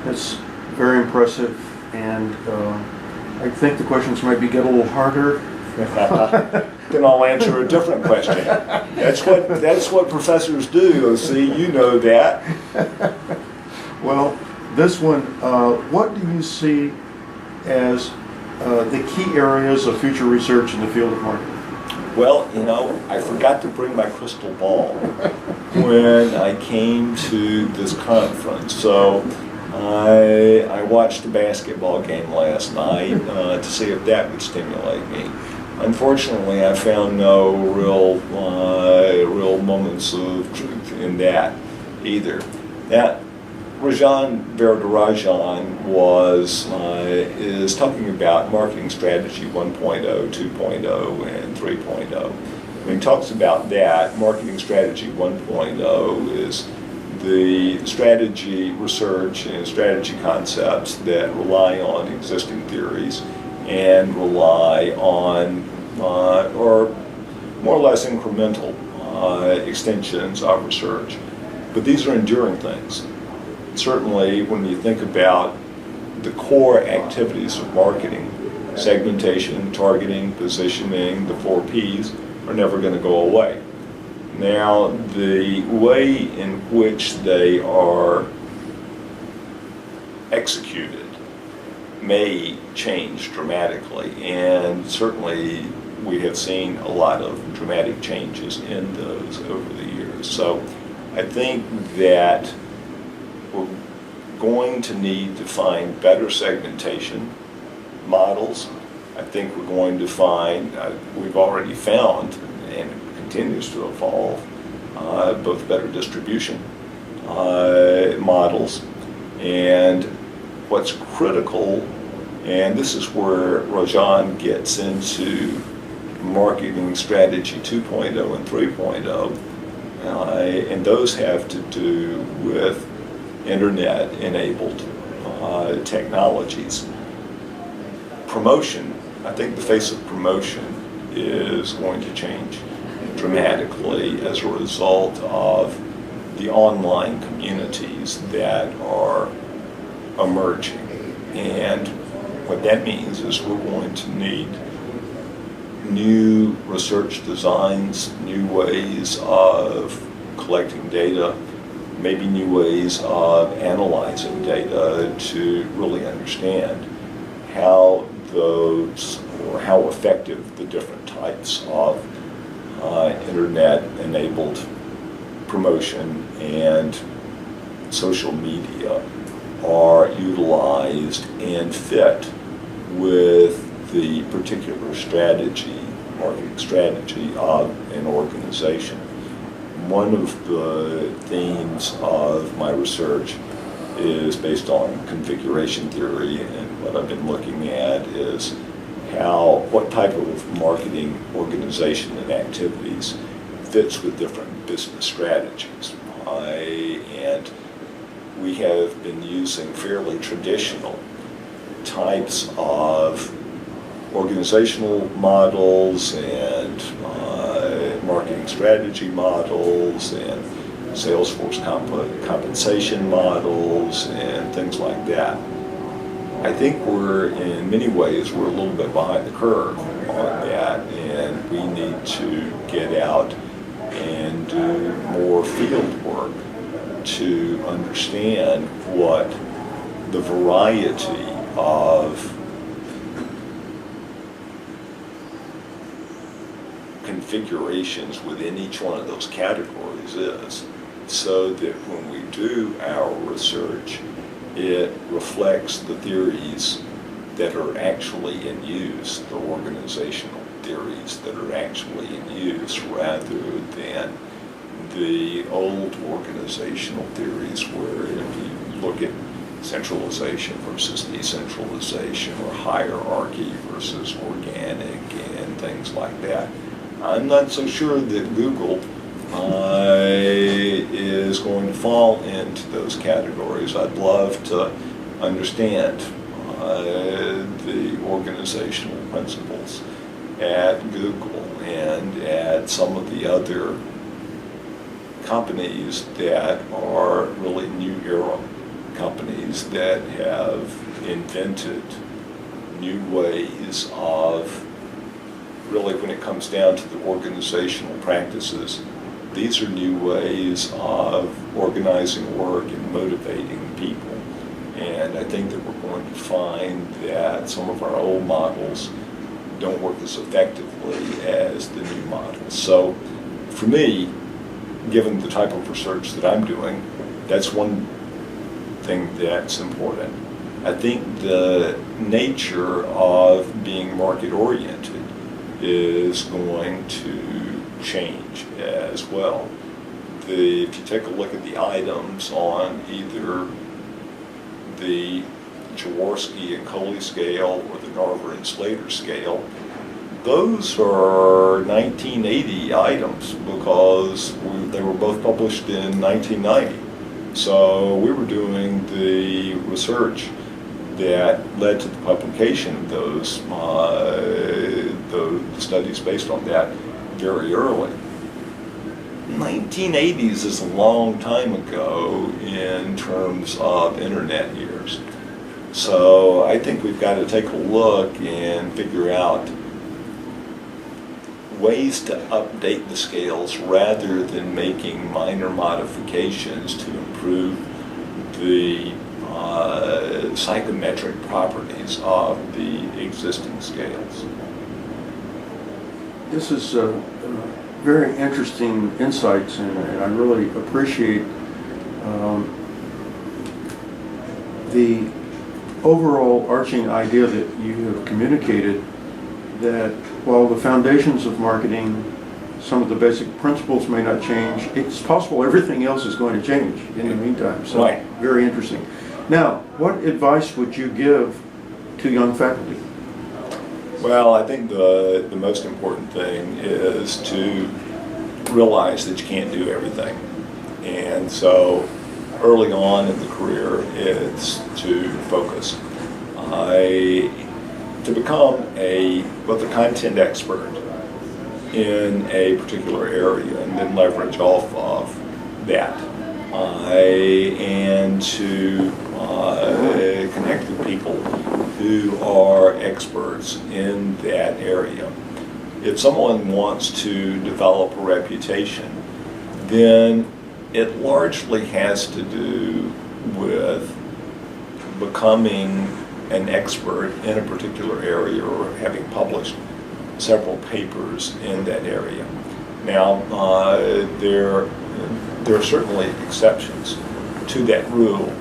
That's very impressive, and I think the questions might get a little harder. Then I'll answer a different question. That's what professors do. See, you know that. Well, this one, what do you see as the key areas of future research in the field of marketing? Well, I forgot to bring my crystal ball when I came to this conference. So I watched a basketball game last night to see if that would stimulate me. Unfortunately, I found no real moments of truth in that either. That Rajan Varadarajan is talking about marketing strategy 1.0, 2.0, and 3.0. When he talks about that, marketing strategy 1.0 is the strategy research and strategy concepts that rely on existing theories and rely on, or more or less incremental extensions of research. But these are enduring things. Certainly, when you think about the core activities of marketing, segmentation, targeting, positioning, the 4 Ps are never going to go away. Now, the way in which they are executed may change dramatically, and certainly we have seen a lot of dramatic changes in those over the years. So I think that we're going to need to find better segmentation models. I think we're going to find, we've already found, and it continues to evolve, both better distribution models. And what's critical, and this is where Rajan gets into marketing strategy 2.0 and 3.0, and those have to do with internet-enabled technologies. Promotion, I think the face of promotion is going to change dramatically as a result of the online communities that are emerging. And what that means is we're going to need new research designs, new ways of collecting data, maybe new ways of analyzing data to really understand how those, or how effective the different types of internet-enabled promotion and social media are utilized and fit with the particular strategy, marketing strategy of an organization. One of the themes of my research is based on configuration theory, and what I've been looking at is what type of marketing organization and activities fits with different business strategies. And we have been using fairly traditional types of organizational models and marketing strategy models and Salesforce compensation models and things like that. I think in many ways, we're a little bit behind the curve on that, and we need to get out and do more field work to understand what the variety of configurations within each one of those categories is, so that when we do our research, it reflects the theories that are actually in use, the organizational theories that are actually in use, rather than the old organizational theories where if you look at centralization versus decentralization, or hierarchy versus organic, and things like that. I'm not so sure that Google is going to fall into those categories. I'd love to understand the organizational principles at Google and at some of the other companies that are really new era companies that have invented new ways of, really when it comes down to the organizational practices, these are new ways of organizing work and motivating people. And I think that we're going to find that some of our old models don't work as effectively as the new models. So for me, given the type of research that I'm doing, that's one thing that's important. I think the nature of being market-oriented is going to change as well. If you take a look at the items on either the Jaworski and Coley scale or the Narver and Slater scale, those are 1980 items because they were both published in 1990. So we were doing the research that led to the publication of those studies based on that very early. 1980s is a long time ago in terms of internet years. So I think we've got to take a look and figure out ways to update the scales rather than making minor modifications to improve the psychometric properties of the existing scales. This is very interesting insights, and I really appreciate the overall arching idea that you have communicated, that while the foundations of marketing, some of the basic principles may not change, it's possible everything else is going to change in the meantime. So, right. Very interesting. Now, what advice would you give to young faculty? Well, I think the most important thing is to realize that you can't do everything. And so early on in the career, it's to focus. To become both a content expert in a particular area and then leverage off of that. And to connect with people who are experts in that area. If someone wants to develop a reputation, then it largely has to do with becoming an expert in a particular area or having published several papers in that area. Now, there are certainly exceptions to that rule.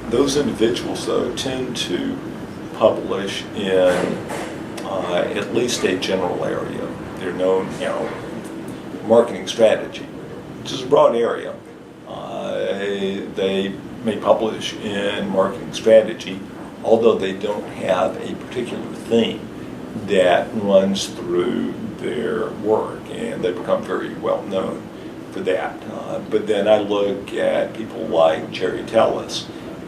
Those individuals, though, tend to publish in at least a general area. They're known, marketing strategy, which is a broad area. They may publish in marketing strategy, although they don't have a particular theme that runs through their work, and they become very well known for that. But then I look at people like Jerry Tellis,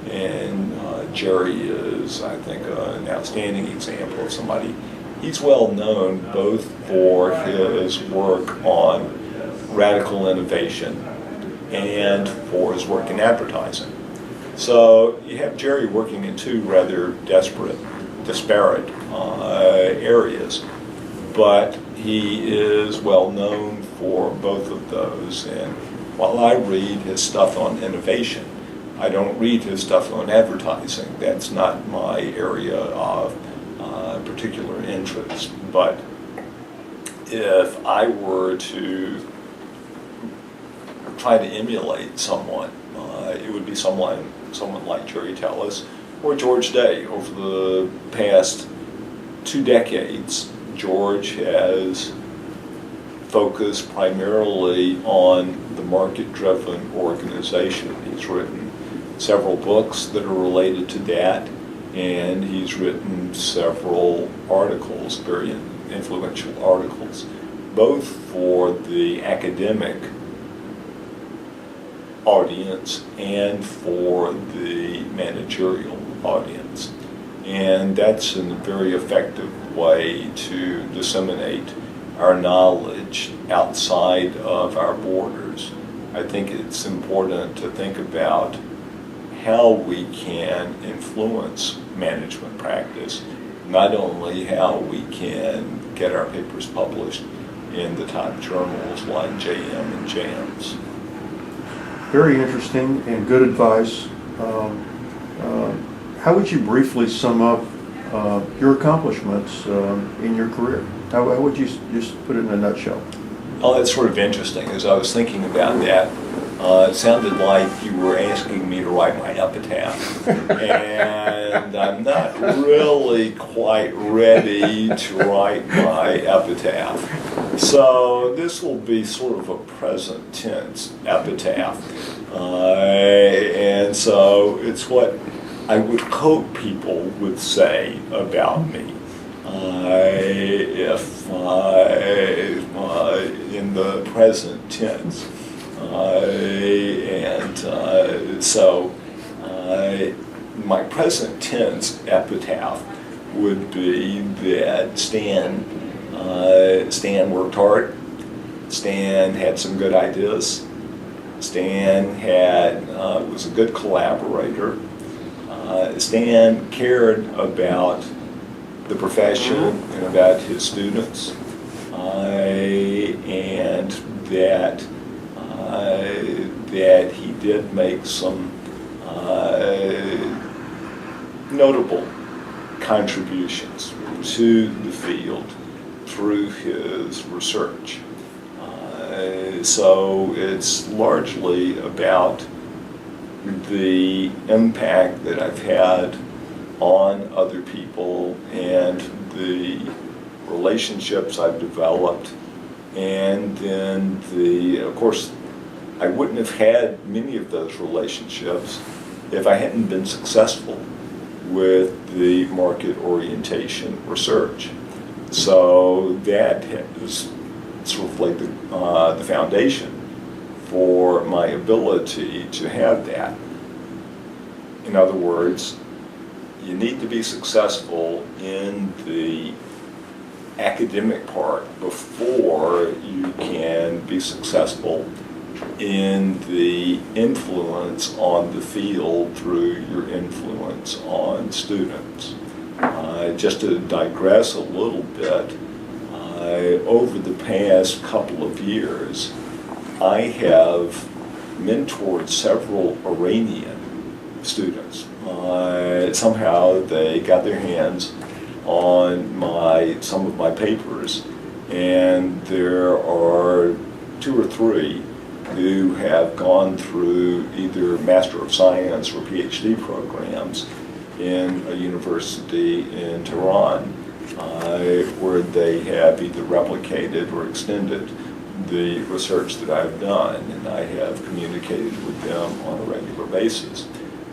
and Jerry is, I think, an outstanding example of somebody. He's well known both for his work on radical innovation and for his work in advertising. So you have Jerry working in two rather disparate areas, but he is well known for both of those. And while I read his stuff on innovation, I don't read his stuff on advertising. That's not my area of particular interest. But if I were to try to emulate someone, it would be someone like Jerry Tellis or George Day. Over the past 2 decades, George has focused primarily on the market-driven organization. He's written several books that are related to that, and he's written several articles, very influential articles, both for the academic audience and for the managerial audience. And that's a very effective way to disseminate our knowledge outside of our borders. I think it's important to think about how we can influence management practice, not only how we can get our papers published in the top journals like JM and JAMS. Very interesting and good advice. How would you briefly sum up your accomplishments in your career? How would you just put it in a nutshell? Oh, that's sort of interesting. As I was thinking about that, it sounded like you were asking me to write my epitaph. And I'm not really quite ready to write my epitaph. So this will be sort of a present tense epitaph. And so it's what I would hope people would say about me. If in the present tense. So my present tense epitaph would be that Stan worked hard. Stan had some good ideas. Stan was a good collaborator. Stan cared about the profession and about his students, and that he did make some notable contributions to the field through his research. So it's largely about the impact that I've had on other people and the relationships I've developed, and then of course, I wouldn't have had many of those relationships if I hadn't been successful with the market orientation research. So that is sort of like the foundation for my ability to have that. In other words, you need to be successful in the academic part before you can be successful in the influence on the field through your influence on students. Just to digress a little bit, over the past couple of years, I have mentored several Iranian students. Somehow they got their hands on some of my papers, and there are 2 or 3 who have gone through either Master of Science or PhD programs in a university in Tehran, where they have either replicated or extended the research that I've done, and I have communicated with them on a regular basis.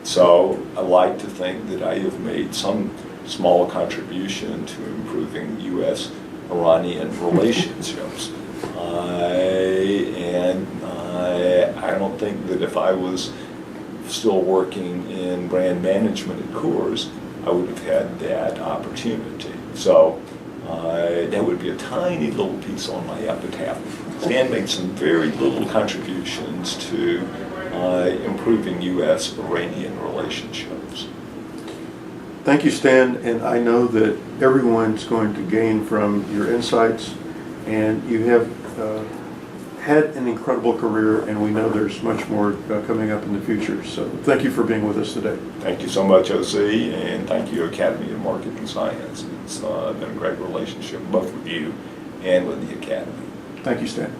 So I like to think that I have made some small contribution to improving U.S.-Iranian relationships. I don't think that if I was still working in brand management at Coors, I would have had that opportunity. So that would be a tiny little piece on my epitaph. Stan made some very little contributions to improving U.S.-Iranian relationships. Thank you, Stan, and I know that everyone's going to gain from your insights, and you have had an incredible career, and we know there's much more coming up in the future. So thank you for being with us today. Thank you so much, OC, and thank you, Academy of Marketing Science. It's been a great relationship, both with you and with the Academy. Thank you, Stan.